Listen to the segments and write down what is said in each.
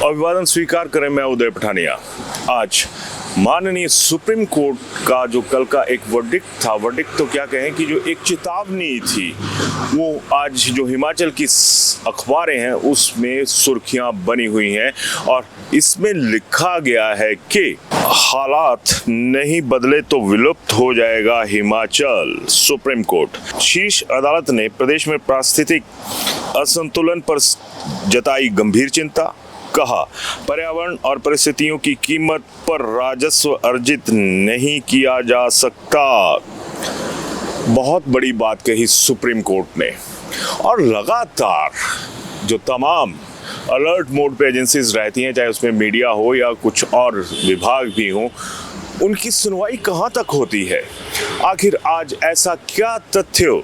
अभिवादन स्वीकार करें। मैं उदय पठानिया। आज माननीय सुप्रीम कोर्ट का जो कल का एक वर्डिक्ट था, वर्डिक्ट तो क्या कहें कि जो एक चेतावनी थी, वो आज जो हिमाचल की अखबारें हैं उसमें सुर्खियां बनी हुई हैं और इसमें लिखा गया है कि हालात नहीं बदले तो विलुप्त हो जाएगा हिमाचल। सुप्रीम कोर्ट शीर्ष अदालत ने प्रदेश में पारिस्थितिक असंतुलन पर जताई गंभीर चिंता। कहा, पर्यावरण और परिस्थितियों की कीमत पर राजस्व अर्जित नहीं किया जा सकता। बहुत बड़ी बात कही सुप्रीम कोर्ट ने और लगातार जो तमाम अलर्ट मोड पे एजेंसीज रहती हैं, चाहे उसमें मीडिया हो या कुछ और विभाग भी हो, उनकी सुनवाई कहाँ तक होती है। आखिर आज ऐसा क्या तथ्य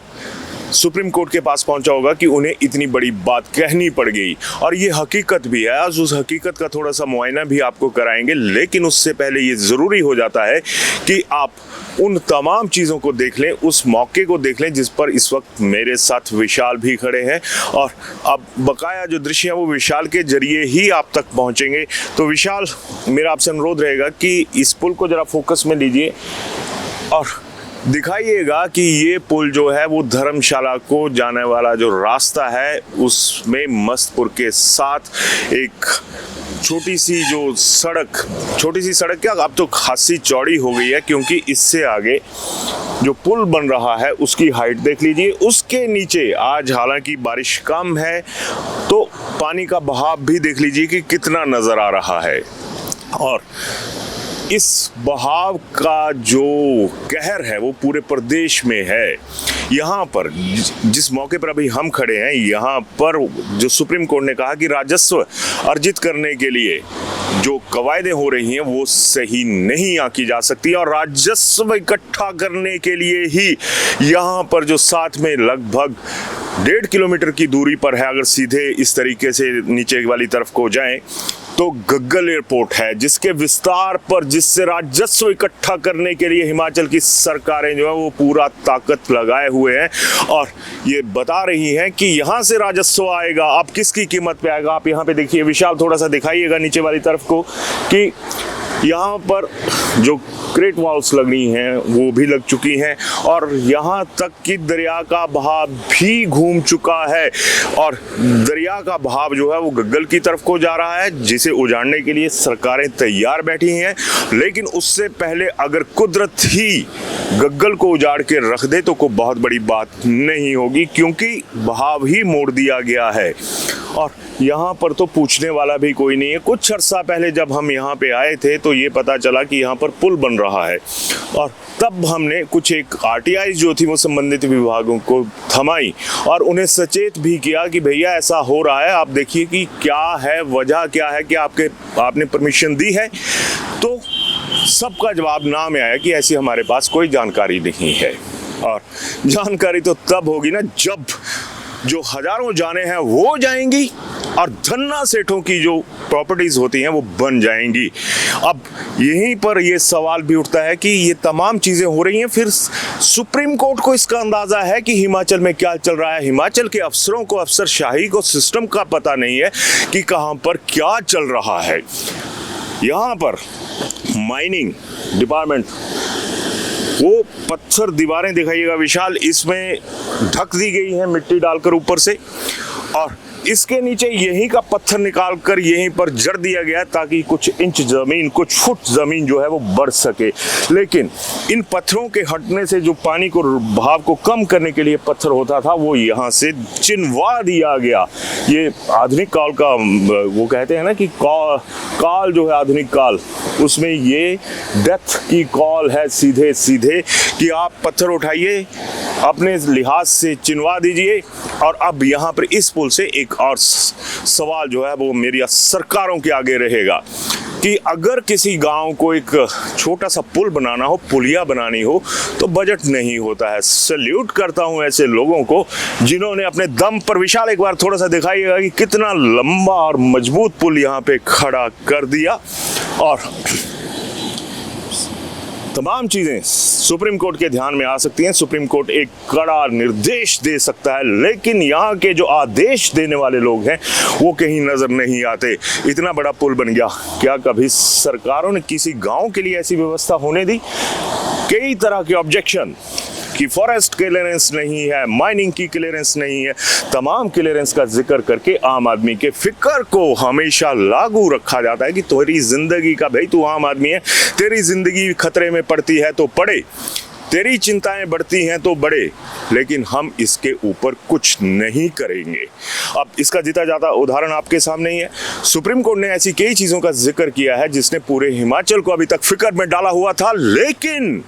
सुप्रीम कोर्ट के पास पहुंचा होगा कि उन्हें इतनी बड़ी बात कहनी पड़ गई। और ये हकीकत भी है, आज उस हकीकत का थोड़ा सा मुआयना भी आपको कराएंगे, लेकिन उससे पहले ये ज़रूरी हो जाता है कि आप उन तमाम चीज़ों को देख लें, उस मौके को देख लें जिस पर इस वक्त मेरे साथ विशाल भी खड़े हैं। और अब बकाया जो दृश्य है वो विशाल के जरिए ही आप तक पहुंचेंगे। तो विशाल, मेरा आपसे अनुरोध रहेगा कि इस पुल को ज़रा फोकस में लीजिए और दिखाइएगा कि ये पुल जो है वो धर्मशाला को जाने वाला जो रास्ता है उसमें मस्तपुर के साथ एक छोटी सी सड़क क्या अब तो खासी चौड़ी हो गई है, क्योंकि इससे आगे जो पुल बन रहा है उसकी हाइट देख लीजिए। उसके नीचे आज हालांकि बारिश कम है तो पानी का बहाव भी देख लीजिए कि कितना नजर आ रहा है। और इस बहाव का जो कहर है वो पूरे प्रदेश में है। यहाँ पर जिस मौके पर अभी हम खड़े हैं, यहाँ पर जो सुप्रीम कोर्ट ने कहा कि राजस्व अर्जित करने के लिए जो कवायदें हो रही हैं वो सही नहीं आंकी जा सकती, और राजस्व इकट्ठा करने के लिए ही यहाँ पर जो साथ में लगभग 1.5 किलोमीटर की दूरी पर है, अगर सीधे इस तरीके से नीचे वाली तरफ को जाएं तो गग्गल एयरपोर्ट है, जिसके विस्तार पर जिससे राजस्व इकट्ठा करने के लिए हिमाचल की सरकारें जो है वो पूरा ताकत लगाए हुए हैं और ये बता रही हैं कि यहाँ से राजस्व आएगा। अब किसकी कीमत पे आएगा, आप यहाँ पे देखिए। विशाल, थोड़ा सा दिखाइएगा नीचे वाली तरफ को कि यहाँ पर जो क्रेट वॉल्स लगनी हैं वो भी लग चुकी हैं और यहाँ तक कि दरिया का बहाव भी घूम चुका है और दरिया का बहाव जो है वो गग्गल की तरफ को जा रहा है, जिसे उजाड़ने के लिए सरकारें तैयार बैठी हैं। लेकिन उससे पहले अगर कुदरत ही गग्गल को उजाड़ के रख दे तो कोई बहुत बड़ी बात नहीं होगी, क्योंकि बहाव ही मोड़ दिया गया है और यहाँ पर तो पूछने वाला भी कोई नहीं है। कुछ अर्सा पहले जब हम यहाँ पे आए थे तो ये पता चला कि यहाँ पर पुल बन रहा है और तब हमने कुछ एक आरटीआई जो थी वो संबंधित विभागों को थमाई और उन्हें सचेत भी किया कि भैया ऐसा हो रहा है, आप देखिए कि क्या है, वजह क्या है कि आपने परमिशन दी है। तो सबका जवाब ना में आया कि ऐसी हमारे पास कोई जानकारी नहीं है। और जानकारी तो तब होगी ना जब जो हजारों जानें हैं वो जाएंगी और धन्ना सेठों की जो प्रॉपर्टीज होती हैं वो बन जाएंगी। अब यहीं पर ये सवाल भी उठता है कि ये तमाम चीज़ें हो रही हैं, फिर सुप्रीम कोर्ट को इसका अंदाज़ा है कि हिमाचल में क्या चल रहा है। हिमाचल के अफसरों को, अफसरशाही को, सिस्टम का पता नहीं है कि कहाँ पर क्या चल रहा है। यहाँ पर माइनिंग डिपार्टमेंट वो पत्थर दीवारें दिखाइएगा विशाल, इसमें ढक दी गई है मिट्टी डालकर ऊपर से और इसके नीचे यहीं का पत्थर निकालकर यहीं पर जड़ दिया गया ताकि कुछ इंच ज़मीन, कुछ फुट ज़मीन जो है वो बढ़ सके। लेकिन इन पत्थरों के हटने से जो पानी को बहाव को कम करने के लिए पत्थर होता था वो यहाँ से चिनवा दिया गया। ये आधुनिक काल का वो कहते हैं ना कि काल जो है आधुनिक काल, उसमें ये डेथ की कॉल है सीधे सीधे कि आप पत्थर उठाइए, अपने लिहाज से चिनवा दीजिए। और अब यहाँ पर इस पुल से एक और सवाल जो है वो मेरी सरकारों के आगे रहेगा कि अगर किसी गांव को एक छोटा सा पुल बनाना हो, पुलिया बनानी हो, तो बजट नहीं होता है। सैल्यूट करता हूं ऐसे लोगों को जिन्होंने अपने दम पर, विशाल एक बार थोड़ा सा दिखाइएगा कि कितना लंबा और मजबूत पुल यहाँ पे खड़ा कर दिया। और तमाम चीजें सुप्रीम कोर्ट के ध्यान में आ सकती हैं। सुप्रीम कोर्ट एक कड़ा निर्देश दे सकता है, लेकिन यहाँ के जो आदेश देने वाले लोग हैं वो कहीं नजर नहीं आते। इतना बड़ा पुल बन गया, क्या कभी सरकारों ने किसी गांव के लिए ऐसी व्यवस्था होने दी? कई तरह के ऑब्जेक्शन कि फॉरेस्ट क्लियरेंस नहीं है, माइनिंग की क्लियरेंस नहीं है, तमाम क्लियरेंस का जिक्र करके आम आदमी के फिक्र को हमेशा लागू रखा जाता है कि तुम्हारी जिंदगी का, भाई तू आम आदमी है, तेरी जिंदगी खतरे में पड़ती है तो पड़े, तेरी चिंताएं बढ़ती हैं तो बढ़े, लेकिन हम इसके ऊपर कुछ नहीं करेंगे। अब इसका जीता जाता उदाहरण आपके सामने ही है। सुप्रीम कोर्ट ने ऐसी कई चीजों का जिक्र किया है जिसने पूरे हिमाचल को अभी तक फिक्र में डाला हुआ था, लेकिन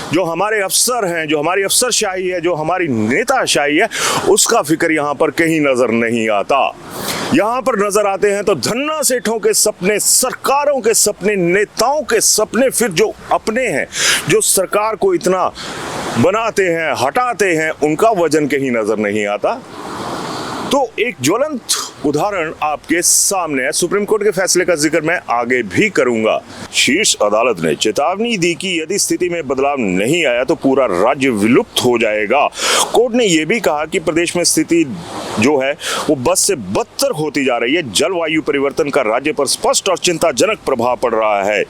जो हमारे अफसर हैं, जो हमारी अफसरशाही है, जो हमारी नेताशाही है, उसका फिक्र यहाँ पर कहीं नजर नहीं आता। यहाँ पर नजर आते हैं तो धन्ना सेठों के सपने, सरकारों के सपने, नेताओं के सपने, फिर जो अपने हैं, जो सरकार को इतना बनाते हैं, हटाते हैं, उनका वजन कहीं नजर नहीं आता। तो एक ज्वलंत उदाहरण आपके सामने है। सुप्रीम कोर्ट के फैसले का जिक्र मैं आगे भी करूंगा। शीर्ष अदालत ने चेतावनी दी कि यदि स्थिति में बदलाव नहीं आया तो पूरा राज्य विलुप्त हो जाएगा। कोर्ट ने यह भी कहा कि प्रदेश में स्थिति जो है वो बद से बदतर होती जा रही है। जलवायु परिवर्तन का राज्य पर स्पष्ट और चिंताजनक प्रभाव पड़ रहा है।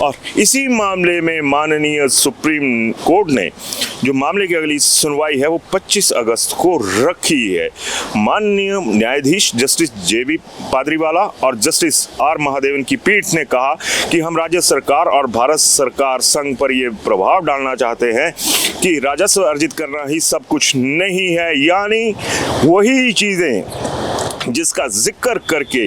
और इसी मामले में माननीय सुप्रीम कोर्ट ने जो मामले की अगली सुनवाई है वो 25 अगस्त को रखी है। माननीय न्यायाधीश जस्टिस जेबी पादरीवाला और जस्टिस आर महादेवन की पीठ ने कहा कि हम राज्य सरकार और भारत सरकार संघ पर यह प्रभाव डालना चाहते हैं कि राजस्व अर्जित करना ही सब कुछ नहीं है, यानी वही चीजें जिसका जिक्र करके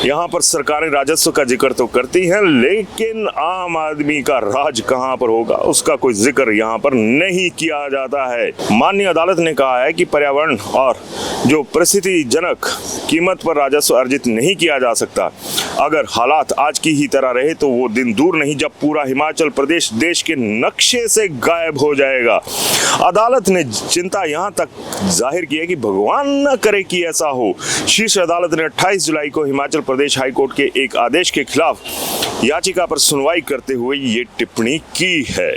यहाँ पर सरकारें राजस्व का जिक्र तो करती हैं, लेकिन आम आदमी का राज कहाँ पर होगा उसका कोई जिक्र यहाँ पर नहीं किया जाता है। माननीय अदालत ने कहा है कि पर्यावरण और जो परिस्थितिजनक कीमत पर राजस्व अर्जित नहीं किया जा सकता। अगर हालात आज की ही तरह रहे तो वो दिन दूर नहीं जब पूरा हिमाचल प्रदेश देश के नक्शे से गायब हो जाएगा। अदालत ने चिंता यहाँ तक जाहिर की है कि भगवान न करे कि ऐसा हो। शीर्ष अदालत ने 28 जुलाई को हिमाचल प्रदेश हाईकोर्ट के एक आदेश के खिलाफ याचिका पर सुनवाई करते हुए ये टिप्पणी की है।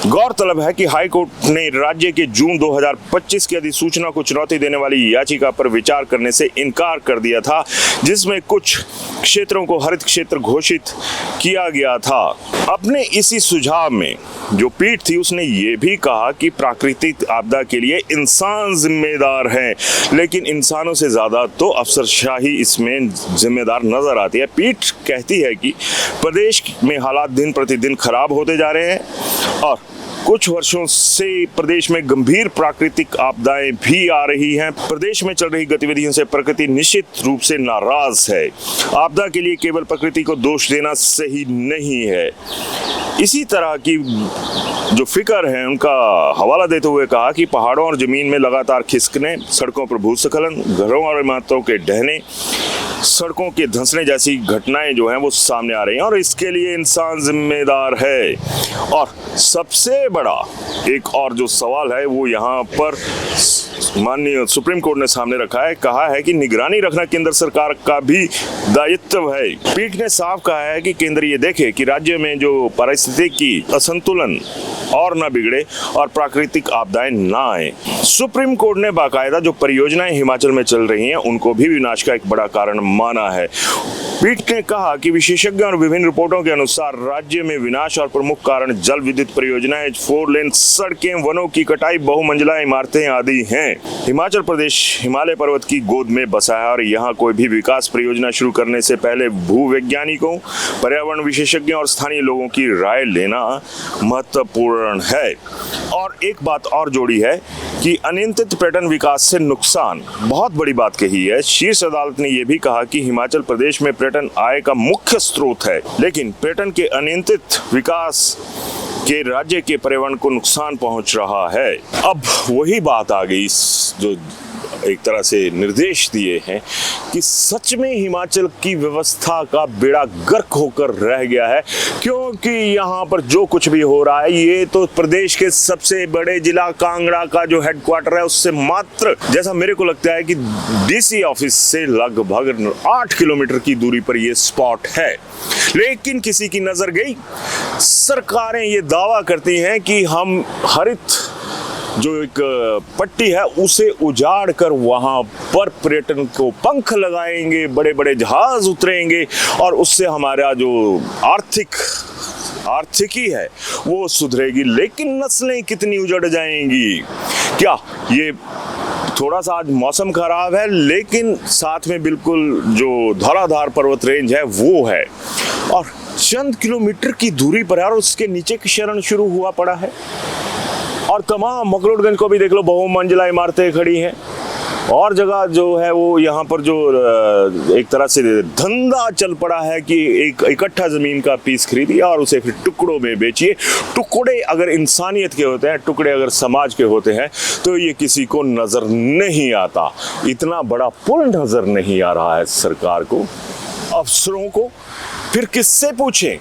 गौरतलब है कि हाईकोर्ट ने राज्य के जून 2025 की अधिसूचना को चुनौती देने वाली याचिका पर विचार करने से इनकार कर दिया था, जिसमें कुछ क्षेत्रों को हरित क्षेत्र घोषित किया गया था। अपने इसी सुझाव में जो पीठ थी उसने ये भी कहा कि प्राकृतिक आपदा के लिए इंसान जिम्मेदार हैं, लेकिन इंसानों से ज्यादा तो अफसरशाही इसमें जिम्मेदार नजर आती है। पीठ कहती है कि प्रदेश में हालात दिन प्रतिदिन खराब होते जा रहे हैं और कुछ वर्षों से प्रदेश में गंभीर प्राकृतिक आपदाएं भी आ रही हैं। प्रदेश में चल रही गतिविधियों से प्रकृति निश्चित रूप से नाराज है। आपदा के लिए केवल प्रकृति को दोष देना सही नहीं है। इसी तरह की जो फिक्र है उनका हवाला देते हुए कहा कि पहाड़ों और जमीन में लगातार खिसकने, सड़कों पर भूस्खलन, घरों और इमारतों के ढहने, सड़कों के धंसने जैसी घटनाएं जो हैं वो सामने आ रही हैं और इसके लिए इंसान जिम्मेदार है। और सबसे बड़ा एक और जो सवाल है वो यहाँ पर माननीय सुप्रीम कोर्ट ने सामने रखा है, कहा है कि निगरानी रखना केंद्र सरकार का भी दायित्व है। पीठ ने साफ कहा है कि केंद्र ये देखे कि राज्य में जो पारिस्थितिकी असंतुलन और न बिगड़े और प्राकृतिक आपदाएं ना आए। सुप्रीम कोर्ट ने बाकायदा जो परियोजनाएं हिमाचल में चल रही हैं उनको भी विनाश का एक बड़ा कारण माना है। पीठ ने कहा कि विशेषज्ञों और विभिन्न रिपोर्टों के अनुसार राज्य में विनाश और प्रमुख कारण जल विद्युत परियोजनाएं, 4 लेन सड़कें, वनों की कटाई, बहुमंजिला इमारतें आदि हैं। हिमाचल प्रदेश हिमालय पर्वत की गोद में बसा है और यहाँ कोई भी विकास परियोजना शुरू करने से पहले भूवैज्ञानिकों, पर्यावरण विशेषज्ञों और स्थानीय लोगों की राय लेना महत्वपूर्ण है। और एक बात और जोड़ी है कि अनियंत्रित पर्यटन विकास से नुकसान, बहुत बड़ी बात कही है। शीर्ष अदालत ने यह भी कहा कि हिमाचल प्रदेश में पर्यटन आय का मुख्य स्रोत है, लेकिन पर्यटन के अनियंत्रित विकास के राज्य के पर्यावरण को नुकसान पहुंच रहा है। अब वही बात आ गई जो एक तरह से निर्देश दिए हैं कि सच में हिमाचल की व्यवस्था का बेड़ा गर्क होकर रह गया है, क्योंकि यहाँ पर जो कुछ भी हो रहा है ये तो प्रदेश के सबसे बड़े जिला कांगड़ा का जो हेडक्वार्टर है उससे मात्र, जैसा मेरे को लगता है कि डीसी ऑफिस से लगभग 8 किलोमीटर की दूरी पर ये स्पॉट है। लेकिन किसी की नजर गई, सरकारें ये दावा करती हैं कि हम हरित जो एक पट्टी है उसे उजाड़ कर वहां पर पर्यटन को पंख लगाएंगे, बड़े बड़े जहाज उतरेंगे और उससे हमारा जो आर्थिकी है वो सुधरेगी। लेकिन नस्लें कितनी उजड़ जाएंगी? क्या ये थोड़ा सा आज मौसम खराब है, लेकिन साथ में बिल्कुल जो धौलाधार पर्वत रेंज है वो है और चंद किलोमीटर की दूरी पर है और उसके नीचे की शरण शुरू हुआ पड़ा है। और तमाम मकलोडगंज को भी देख लो, बहुमंजिला इमारतें खड़ी हैं और जगह जो है वो यहाँ पर जो एक तरह से धंधा चल पड़ा है कि एक इकट्ठा ज़मीन का पीस खरीदिए और उसे फिर टुकड़ों में बेचिए। टुकड़े अगर इंसानियत के होते हैं, टुकड़े अगर समाज के होते हैं तो ये किसी को नज़र नहीं आता। इतना बड़ा पुल नज़र नहीं आ रहा है सरकार को, अफसरों को। फिर किससे पूछें,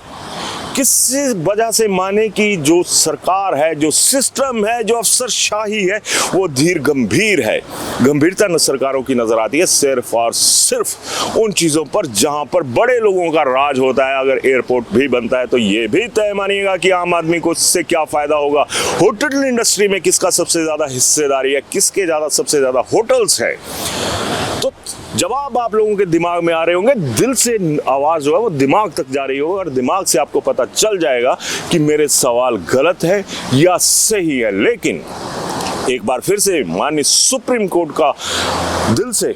किस वजह से माने कि जो सरकार है, जो सिस्टम है, जो अफसरशाही है वो धीर गंभीर है। गंभीरता न सरकारों की नजर आती है सिर्फ और सिर्फ उन चीज़ों पर जहां पर बड़े लोगों का राज होता है। अगर एयरपोर्ट भी बनता है तो ये भी तय मानिएगा कि आम आदमी को इससे क्या फ़ायदा होगा। होटल इंडस्ट्री में किसका सबसे ज़्यादा हिस्सेदारी है, किसके सबसे ज़्यादा होटल्स है। तो जवाब आप लोगों के दिमाग में आ रहे होंगे, दिल से आवाज़ जो है वो दिमाग तक जा रही होगी और दिमाग से आपको पता चल जाएगा कि मेरे सवाल गलत है या सही है। लेकिन एक बार फिर से माननीय सुप्रीम कोर्ट का दिल से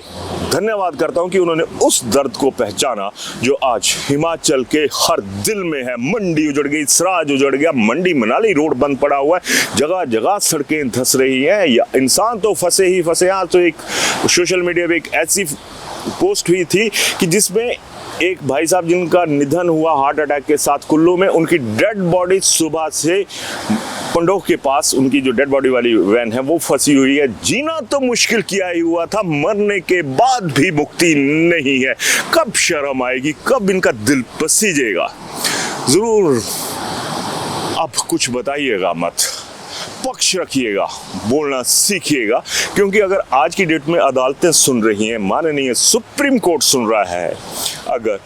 धन्यवाद करता हूं कि उन्होंने उस दर्द को पहचाना जो आज हिमाचल के हर दिल में है। मंडी उजड़ गई, सराज उजड़ गया, मंडी मनाली रोड बंद पड़ा हुआ है, जगह जगह सड़कें धंस रही हैं, या इंसान तो फंसे ही फंसे। आज तो एक सोशल मीडिया पे एक ऐसी पोस्ट हुई थी कि जिसमें एक भाई साहब जिनका निधन हुआ हार्ट अटैक के साथ कुल्लू में, उनकी डेड बॉडी सुबह से पंडोह के पास उनकी जो डेड बॉडी वाली वैन है वो फंसी हुई है। जीना तो मुश्किल किया ही हुआ था, मरने के बाद भी मुक्ति नहीं है। कब शर्म आएगी, कब इनका दिल पसीजेगा? जरूर अब कुछ बताइएगा मत, पक्ष रखिएगा, बोलना सीखिएगा, क्योंकि अगर आज की डेट में अदालतें सुन रही हैं, माननीय सुप्रीम कोर्ट सुन रहा है, अगर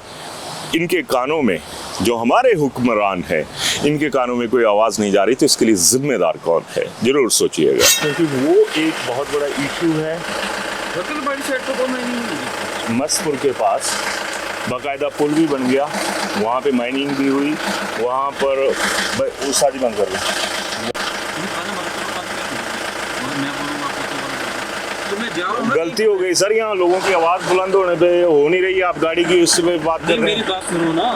इनके कानों में जो हमारे हुक्मरान हैं इनके कानों में कोई आवाज़ नहीं जा रही तो इसके लिए जिम्मेदार कौन है? जरूर सोचिएगा, क्योंकि वो एक बहुत बड़ा इशू है। मस्तपुर के पास बाकायदा पुल भी बन गया, वहाँ पे माइनिंग भी हुई, वहाँ पर उस शादी बंद कर दी। गलती हो गई सर, यहाँ लोगों की आवाज़ बुलंद होने पे हो नहीं रही, आप गाड़ी की उसमें बात कर रहे हैं। मेरी बात सुनो ना,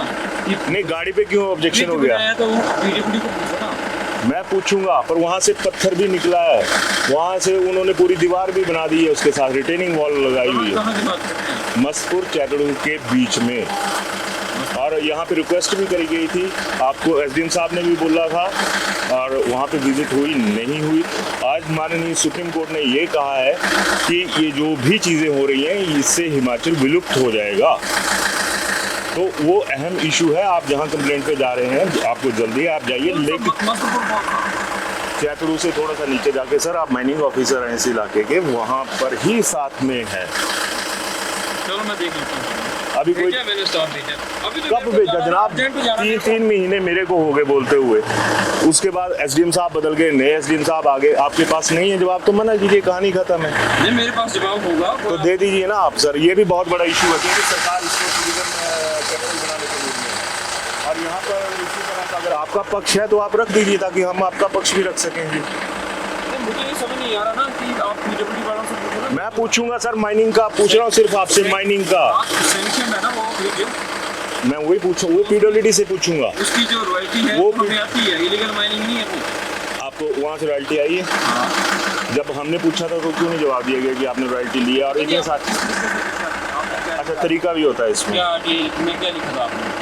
नहीं गाड़ी पे क्यों ऑब्जेक्शन हो गया? तो पीडब्ल्यूडी को पूछो ना। मैं पूछूंगा, पर वहाँ से पत्थर भी निकला है, वहाँ से उन्होंने पूरी दीवार भी बना दी है, उसके साथ रिटेनिंग वॉल लगाई हुई है मस्तपुर चैटड़ू के बीच में। और यहाँ पे रिक्वेस्ट भी करी गई थी, आपको एसडीएम साहब ने भी बोला था, और वहाँ पे विजिट हुई नहीं हुई। आज माननीय सुप्रीम कोर्ट ने ये कहा है कि ये जो भी चीज़ें हो रही हैं इससे हिमाचल विलुप्त हो जाएगा। तो वो अहम इशू है। आप जहाँ कंप्लेंट पे जा रहे हैं आपको जल्दी आप जाइए, लेकिन चैटड़ू से थोड़ा सा नीचे जाके सर आप माइनिंग ऑफिसर हैं इस इलाके के, वहाँ पर ही साथ में है। चलो मैं देख लेता हूँ। अभी कोई अभी तो कब भेजा जनाब? 3 महीने मेरे को हो गए बोलते हुए, उसके बाद एसडीएम साहब बदल गए, नए एसडीएम साहब आ गए, आपके पास नहीं है जवाब तो मना कीजिए, कहानी खत्म है। नहीं मेरे पास जवाब होगा तो दे दीजिए ना आप सर, ये भी बहुत बड़ा इशू है क्योंकि सरकार इसको टूरिज्म कैपिटल बनाने के लिए है। और यहाँ पर इसी तरह का अगर आपका पक्ष है तो आप रख दीजिए ताकि हम आपका पक्ष भी रख सकेंगे। मुझे ये समझ नहीं आ रहा ना कि आप पीडब्ल्यूडी वालों से पूछो ना। मैं पूछूंगा सर, माइनिंग का पूछ रहा हूँ सिर्फ आपसे, माइनिंग का सैंक्शन है ना वो भेजिए। मैं वही पूछूँ, वो पीडब्ल्यूडी से पूछूंगा। उसकी जो रॉयल्टी है वो हमें आती है, इलीगल माइनिंग नहीं है वो। आपको वहाँ से रॉयल्टी आई है? जब हमने पूछा था तो क्यों नहीं जवाब दिया गया कि आपने रॉयल्टी ली है? और इतने साथ अच्छा तरीका भी होता है इसमें, क्या लिखा था आपने?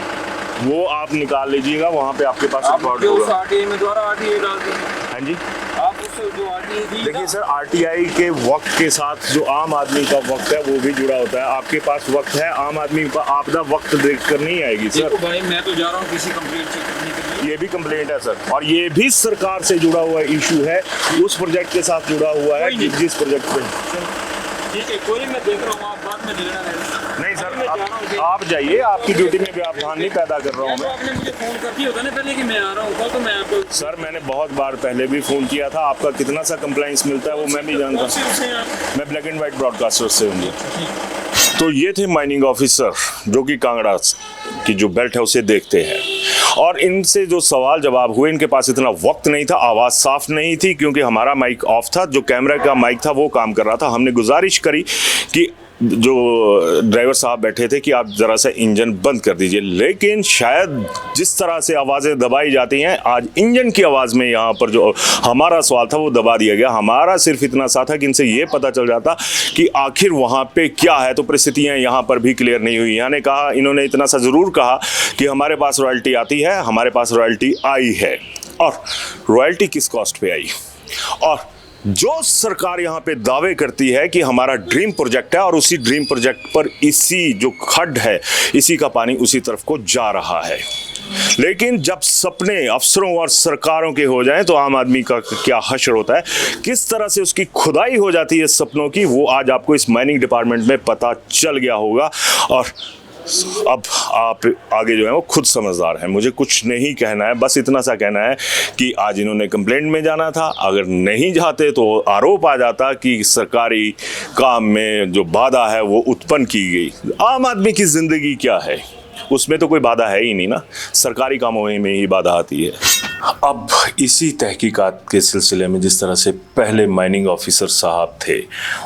वो आप निकाल लीजिएगा, वहाँ पे आपके पास रिकॉर्ड होगा। आरटीआई में द्वारा आरटीआई डाल दी। हाँ जी, आप उस जो RTI देखिए सर, आरटीआई के वक्त के साथ जो आम आदमी का वक्त है वो भी जुड़ा होता है। आपके पास वक्त है, आम आदमी का आपदा वक्त देख कर नहीं आएगी सर। देखो भाई, मैं तो जा रहा हूँ किसी कंप्लेंट चेक करने के लिए। ये भी कंप्लेंट है सर, और ये भी सरकार से जुड़ा हुआ इशू है, उस प्रोजेक्ट के साथ जुड़ा हुआ है जिस प्रोजेक्ट पे। ठीक है, कोई मैं देख रहा हूँ, आप बाद में ले लेना मेरे। नहीं सर, मैं जा रहा हूँ। आप जाइए, आपकी ड्यूटी में व्यवधान नहीं पैदा कर रहा हूँ तो मैं। आपने मुझे फोन कर दिया होता ना पहले कि मैं आ रहा हूँ, कल तो मैं आपको सर मैंने बहुत बार पहले भी फोन किया था, आपका कितना सा कंप्लाइंस मिलता है वो मैं भी जानता कौन से हूँ। उसे आप मैं ब्लैक एंड व्हाइट ब्रॉडकास्टर से हूँ। तो ये थे माइनिंग ऑफिसर जो कि कांगड़ा की जो बेल्ट है उसे देखते हैं, और इनसे जो सवाल जवाब हुए, इनके पास इतना वक्त नहीं था, आवाज़ साफ नहीं थी क्योंकि हमारा माइक ऑफ था, जो कैमरा का माइक था वो काम कर रहा था। हमने गुजारिश करी कि जो ड्राइवर साहब बैठे थे कि आप ज़रा सा इंजन बंद कर दीजिए, लेकिन शायद जिस तरह से आवाज़ें दबाई जाती हैं, आज इंजन की आवाज़ में यहाँ पर जो हमारा सवाल था वो दबा दिया गया। हमारा सिर्फ इतना सा था कि इनसे ये पता चल जाता कि आखिर वहाँ पे क्या है, तो परिस्थितियाँ यहाँ पर भी क्लियर नहीं हुई। इन्होंने इतना सा ज़रूर कहा कि हमारे पास रॉयल्टी आती है, हमारे पास रॉयल्टी आई है, और रॉयल्टी किस कॉस्ट पे आई, और जो सरकार यहाँ पे दावे करती है कि हमारा ड्रीम प्रोजेक्ट है और उसी ड्रीम प्रोजेक्ट पर इसी जो खड्ड है इसी का पानी उसी तरफ को जा रहा है। लेकिन जब सपने अफसरों और सरकारों के हो जाएं तो आम आदमी का क्या हश्र होता है, किस तरह से उसकी खुदाई हो जाती है सपनों की, वो आज आपको इस माइनिंग डिपार्टमेंट में पता चल गया होगा। और अब आप आगे जो है वो खुद समझदार हैं, मुझे कुछ नहीं कहना है, बस इतना सा कहना है कि आज इन्होंने कंप्लेंट में जाना था। अगर नहीं जाते तो आरोप आ जाता कि सरकारी काम में जो बाधा है वो उत्पन्न की गई। आम आदमी की ज़िंदगी क्या है, उसमें तो कोई बाधा है ही नहीं ना, सरकारी कामों में ही बाधा आती है। अब इसी तहकीकात के सिलसिले में जिस तरह से पहले माइनिंग ऑफिसर साहब थे,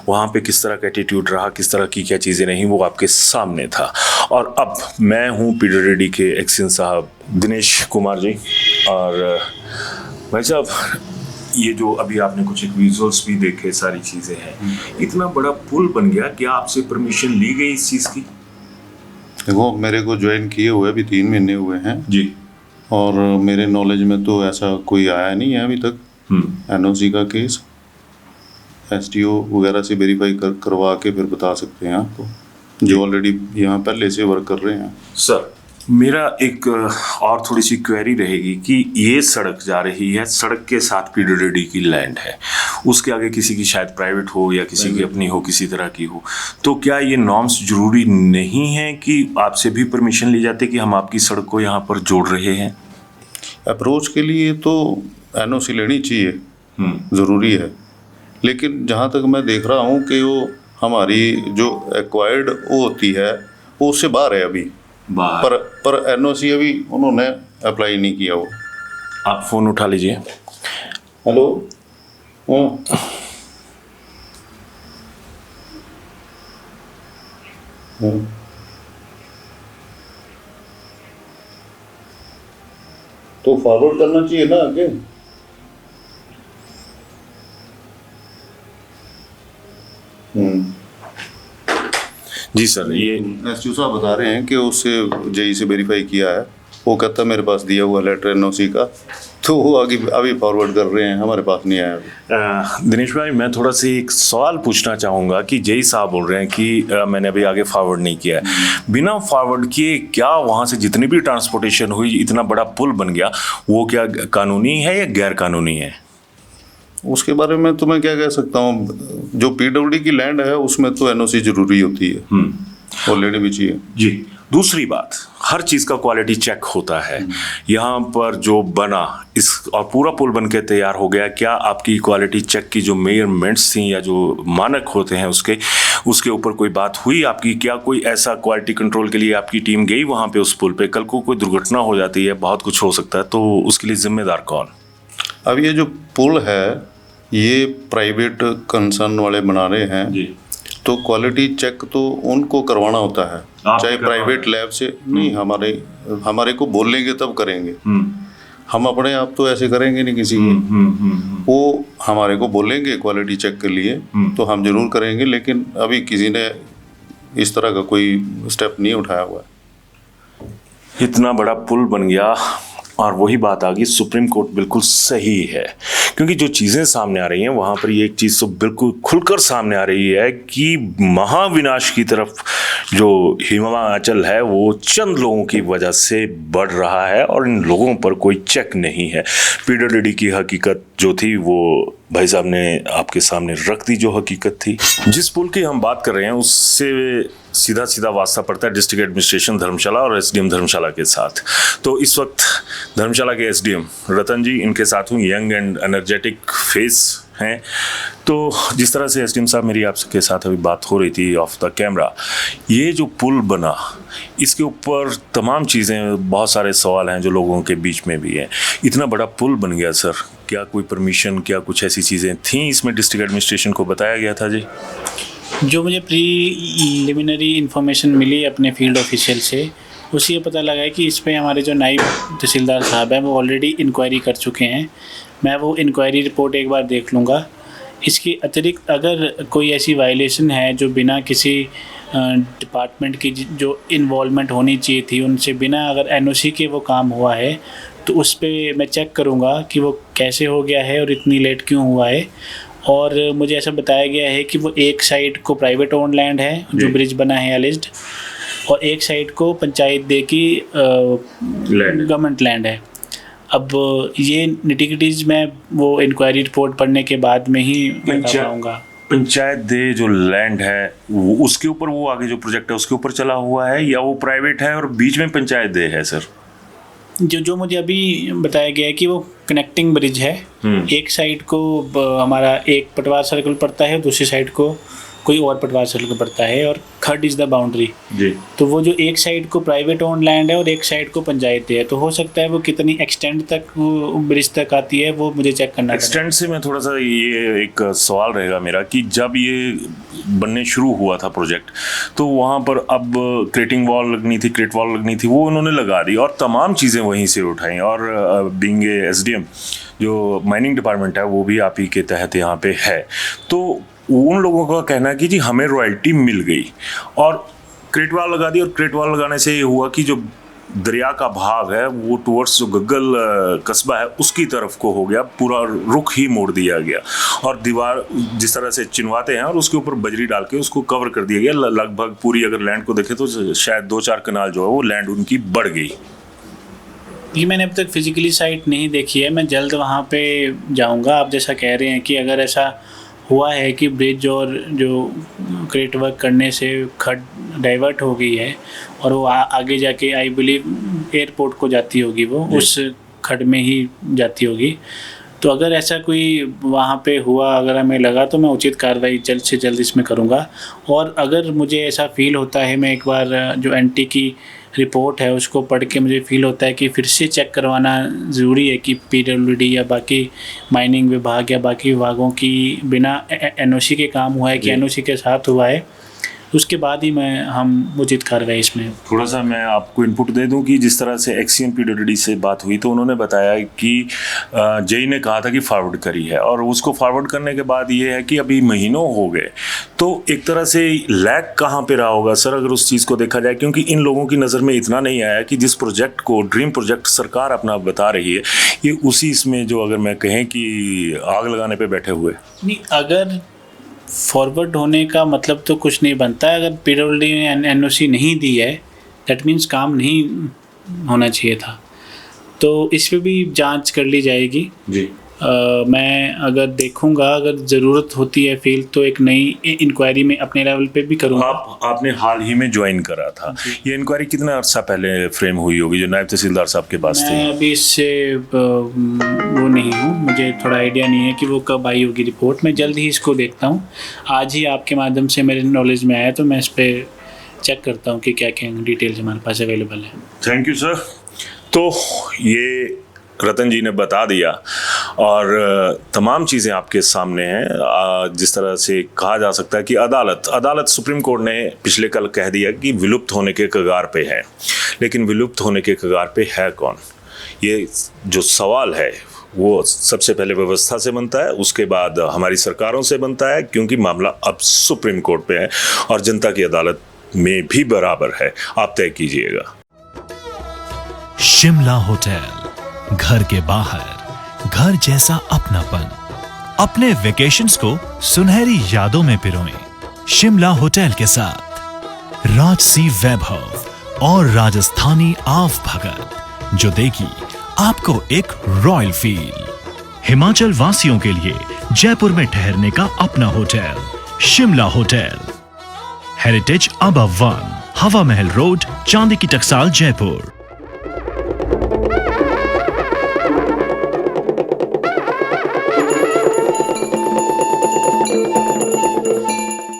वहाँ पे किस तरह का एटीट्यूड रहा, किस तरह की क्या चीज़ें रहीं, वो आपके सामने था। और अब मैं हूँ PWD के एक्शन साहब दिनेश कुमार जी, और भाई साहब ये जो अभी आपने कुछ एक विजुअल्स भी देखे, सारी चीज़ें हैं, इतना बड़ा पुल बन गया, क्या आपसे परमिशन ली गई इस चीज़ की? देखो, मेरे को ज्वाइन किए हुए अभी 3 महीने हुए हैं जी, और मेरे नॉलेज में तो ऐसा कोई आया नहीं है अभी तक। NOC का केस STO वगैरह से वेरीफाई करवा के फिर बता सकते हैं आपको, जो ऑलरेडी यहाँ पहले से वर्क कर रहे हैं। सर मेरा एक और थोड़ी सी क्वेरी रहेगी कि ये सड़क जा रही है, सड़क के साथ PWD की लैंड है, उसके आगे किसी की शायद प्राइवेट हो या किसी की अपनी हो, किसी तरह की हो, तो क्या ये नॉर्म्स जरूरी नहीं है कि आपसे भी परमिशन ली जाती कि हम आपकी सड़क को यहाँ पर जोड़ रहे हैं? अप्रोच के लिए तो NOC लेनी चाहिए, ज़रूरी है, लेकिन जहाँ तक मैं देख रहा हूँ कि वो हमारी जो एक्वायर्ड वो होती है वो उससे बाहर है अभी, पर NOC अभी उन्होंने अप्लाई नहीं किया। वो आप फ़ोन उठा लीजिए। हेलो, तो फॉरवर्ड करना चाहिए ना आगे। जी सर, ये STO साहब बता रहे हैं कि उससे JE से वेरीफाई किया है, वो कहता मेरे पास दिया हुआ लेटर NOC का, तो वो आगे अभी फॉरवर्ड कर रहे हैं, हमारे पास नहीं आया। दिनेश भाई, मैं थोड़ा सा एक सवाल पूछना चाहूँगा कि JE साहब बोल रहे हैं कि मैंने अभी आगे फॉरवर्ड नहीं किया है। बिना फॉरवर्ड किए क्या वहाँ से जितनी भी ट्रांसपोर्टेशन हुई, इतना बड़ा पुल बन गया, वो क्या कानूनी है या गैर कानूनी है? उसके बारे में तो मैं क्या कह सकता हूँ, जो PWD की लैंड है उसमें तो NOC जरूरी होती है, ऑलरेडी भी चाहिए जी। दूसरी बात, हर चीज़ का क्वालिटी चेक होता है। यहाँ पर जो बना इस और पूरा पुल बन के तैयार हो गया, क्या आपकी क्वालिटी चेक की जो मेजरमेंट्स थी या जो मानक होते हैं उसके ऊपर कोई बात हुई आपकी? क्या कोई ऐसा क्वालिटी कंट्रोल के लिए आपकी टीम गई वहाँ पे उस पुल पे? कल को कोई दुर्घटना हो जाती है, बहुत कुछ हो सकता है, तो उसके लिए जिम्मेदार कौन? अब ये जो पुल है ये प्राइवेट कंसर्न वाले बना रहे हैं जी, तो क्वालिटी चेक तो उनको करवाना होता है, चाहे प्राइवेट लैब से नहीं, हमारे को बोलेंगे तब करेंगे। हम अपने आप तो ऐसे करेंगे नहीं किसी की, वो हमारे को बोलेंगे क्वालिटी चेक के लिए तो हम जरूर करेंगे, लेकिन अभी किसी ने इस तरह का कोई स्टेप नहीं उठाया हुआ है। इतना बड़ा पुल बन गया और वही बात आ गई, सुप्रीम कोर्ट बिल्कुल सही है क्योंकि जो चीज़ें सामने आ रही हैं वहाँ पर ये एक चीज़ तो बिल्कुल खुलकर सामने आ रही है कि महाविनाश की तरफ जो हिमाचल है वो चंद लोगों की वजह से बढ़ रहा है और इन लोगों पर कोई चेक नहीं है। पीडब्ल्यूडी की हकीकत जो थी वो भाई साहब ने आपके सामने रख दी, जो हकीकत थी। जिस पुल की हम बात कर रहे हैं उससे सीधा सीधा वास्ता पड़ता है डिस्ट्रिक्ट एडमिनिस्ट्रेशन धर्मशाला और एसडीएम धर्मशाला के साथ। तो इस वक्त धर्मशाला के एसडीएम रतन जी, इनके साथ हूँ, यंग एंड एनर्जेटिक फेस हैं। तो जिस तरह से एसडीएम साहब मेरी आपके साथ अभी बात हो रही थी ऑफ द कैमरा, ये जो पुल बना इसके ऊपर तमाम चीज़ें, बहुत सारे सवाल हैं जो लोगों के बीच में भी हैं। इतना बड़ा पुल बन गया सर, क्या कोई परमिशन, क्या कुछ ऐसी चीज़ें थी इसमें डिस्ट्रिक्ट एडमिनिस्ट्रेशन को बताया गया था जी? जो मुझे प्रीलिमिनरी इन्फॉर्मेशन मिली अपने फील्ड ऑफिशियल से, उससे ये पता लगा है कि इस पे हमारे जो नायब तहसीलदार साहब हैं वो ऑलरेडी इंक्वायरी कर चुके हैं। मैं वो इंक्वायरी रिपोर्ट एक बार देख लूँगा। इसके अतिरिक्त अगर कोई ऐसी वायलेशन है जो बिना किसी डिपार्टमेंट की जो इन्वॉल्वमेंट होनी चाहिए थी, उनसे बिना अगर एनओसी के वो काम हुआ है, तो उस पर मैं चेक करूँगा कि वो कैसे हो गया है और इतनी लेट क्यों हुआ है। और मुझे ऐसा बताया गया है कि वो एक साइड को प्राइवेट ओन लैंड है जो ब्रिज बना है एलिज्ड, और एक साइड को पंचायत दे की गवर्नमेंट लैंड है। अब ये निटिग्रिटीज मैं वो इंक्वायरी रिपोर्ट पढ़ने के बाद में ही बता पाऊँगा। पंचायत दे जो लैंड है उसके ऊपर वो आगे जो प्रोजेक्ट है उसके ऊपर चला हुआ है या वो प्राइवेट है और बीच में पंचायत दे है सर? जो मुझे अभी बताया गया है कि वो कनेक्टिंग ब्रिज है। एक साइड को हमारा एक पटवार सर्कल पड़ता है, दूसरी साइड को कोई और पटवार सर्कल पड़ता है, और खड इज़ द बाउंड्री जी। तो वो जो एक साइड को प्राइवेट ओन लैंड है और एक साइड को पंचायत है, तो हो सकता है वो कितनी एक्सटेंड तक वो ब्रिज तक आती है वो मुझे चेक करना। एक्सटेंड से मैं थोड़ा सा ये एक सवाल रहेगा मेरा कि जब ये बनने शुरू हुआ था प्रोजेक्ट, तो वहाँ पर अब क्रेटिंग वॉल लगनी थी, क्रेट वॉल लगनी थी, वो उन्होंने लगा दी और तमाम चीज़ें वहीं से उठाई। और बीइंग एसडीएम जो माइनिंग डिपार्टमेंट है वो भी आप ही के तहत यहाँ पे है, तो उन लोगों का कहना है कि जी हमें रॉयल्टी मिल गई और क्रेट वॉल लगा दी। और क्रेट वॉल लगाने से ये हुआ कि जो दरिया का भाग है वो टुवर्ड्स जो गग्गल कस्बा है उसकी तरफ को हो गया, पूरा रुख ही मोड़ दिया गया और दीवार जिस तरह से चिनवाते हैं और उसके ऊपर बजरी डाल के उसको कवर कर दिया गया। लगभग पूरी अगर लैंड को देखें तो शायद 2-4 कनाल जो है वो लैंड उनकी बढ़ गई। ये मैंने अब तक फिजिकली साइट नहीं देखी है, मैं जल्द वहाँ पे जाऊँगा। आप जैसा कह रहे हैं कि अगर ऐसा हुआ है कि ब्रिज और जो क्रेट वर्क करने से खड डाइवर्ट हो गई है और वो आगे जाके आई बिलीव एयरपोर्ट को जाती होगी, वो उस खड में ही जाती होगी। तो अगर ऐसा कोई वहाँ पे हुआ, अगर हमें लगा, तो मैं उचित कार्रवाई जल्द से जल्द इसमें करूँगा। और अगर मुझे ऐसा फील होता है, मैं एक बार जो एनटी की रिपोर्ट है उसको पढ़ के मुझे फील होता है कि फिर से चेक करवाना ज़रूरी है कि पीडब्ल्यूडी या बाकी माइनिंग विभाग या बाकी विभागों की बिना एनओसी के काम हुआ है कि एनओसी के साथ हुआ है, उसके बाद ही हम उचित कार्रवाई इसमें। थोड़ा सा मैं आपको इनपुट दे दूं कि जिस तरह से एक्सीएम पीडब्ल्यूडी से बात हुई तो उन्होंने बताया कि जेई ने कहा था कि फॉरवर्ड करी है और उसको फॉरवर्ड करने के बाद ये है कि अभी महीनों हो गए, तो एक तरह से लैग कहाँ पे रहा होगा सर अगर उस चीज़ को देखा जाए? क्योंकि इन लोगों की नज़र में इतना नहीं आया कि जिस प्रोजेक्ट को ड्रीम प्रोजेक्ट सरकार अपना बता रही है ये उसी इसमें जो अगर मैं कहें कि आग लगाने पर बैठे हुए। नहीं, अगर फॉरवर्ड होने का मतलब तो कुछ नहीं बनता है। अगर पीडब्ल्यूडी ने एनओसी नहीं दी है दैट मीन्स काम नहीं होना चाहिए था, तो इस पर भी जांच कर ली जाएगी जी। मैं अगर देखूंगा, अगर ज़रूरत होती है फील तो एक नई इंक्वायरी में अपने लेवल पे भी करूंगा। आपने हाल ही में ज्वाइन करा था, ये इंक्वायरी कितना अर्सा पहले फ्रेम हुई होगी जो नायब तहसीलदार साहब के पास थी? मैं अभी इससे वो नहीं हूँ, मुझे थोड़ा आइडिया नहीं है कि वो कब आई होगी रिपोर्ट। मैं जल्द ही इसको देखता हूँ, आज ही आपके माध्यम से मेरे नॉलेज में आया तो मैं इस पर चेक करता हूँ कि क्या क्या डिटेल्स हमारे पास अवेलेबल है। Thank you sir. तो ये रतन जी ने बता दिया और तमाम चीज़ें आपके सामने हैं। जिस तरह से कहा जा सकता है कि अदालत सुप्रीम कोर्ट ने पिछले कल कह दिया कि विलुप्त होने के कगार पे है, लेकिन विलुप्त होने के कगार पे है कौन? ये जो सवाल है वो सबसे पहले व्यवस्था से बनता है, उसके बाद हमारी सरकारों से बनता है, क्योंकि मामला अब सुप्रीम कोर्ट पे है और जनता की अदालत में भी बराबर है। आप तय कीजिएगा। शिमला होटल, घर के बाहर घर जैसा अपनापन। अपने वेकेशंस को सुनहरी यादों में पिरोएं शिमला होटल के साथ। राजसी वैभव और राजस्थानी आव भगत जो देगी आपको एक रॉयल फील। हिमाचल वासियों के लिए जयपुर में ठहरने का अपना hotel Shimla hotel. Heritage above 1, हवा महल रोड, चांदी की टकसाल, जयपुर।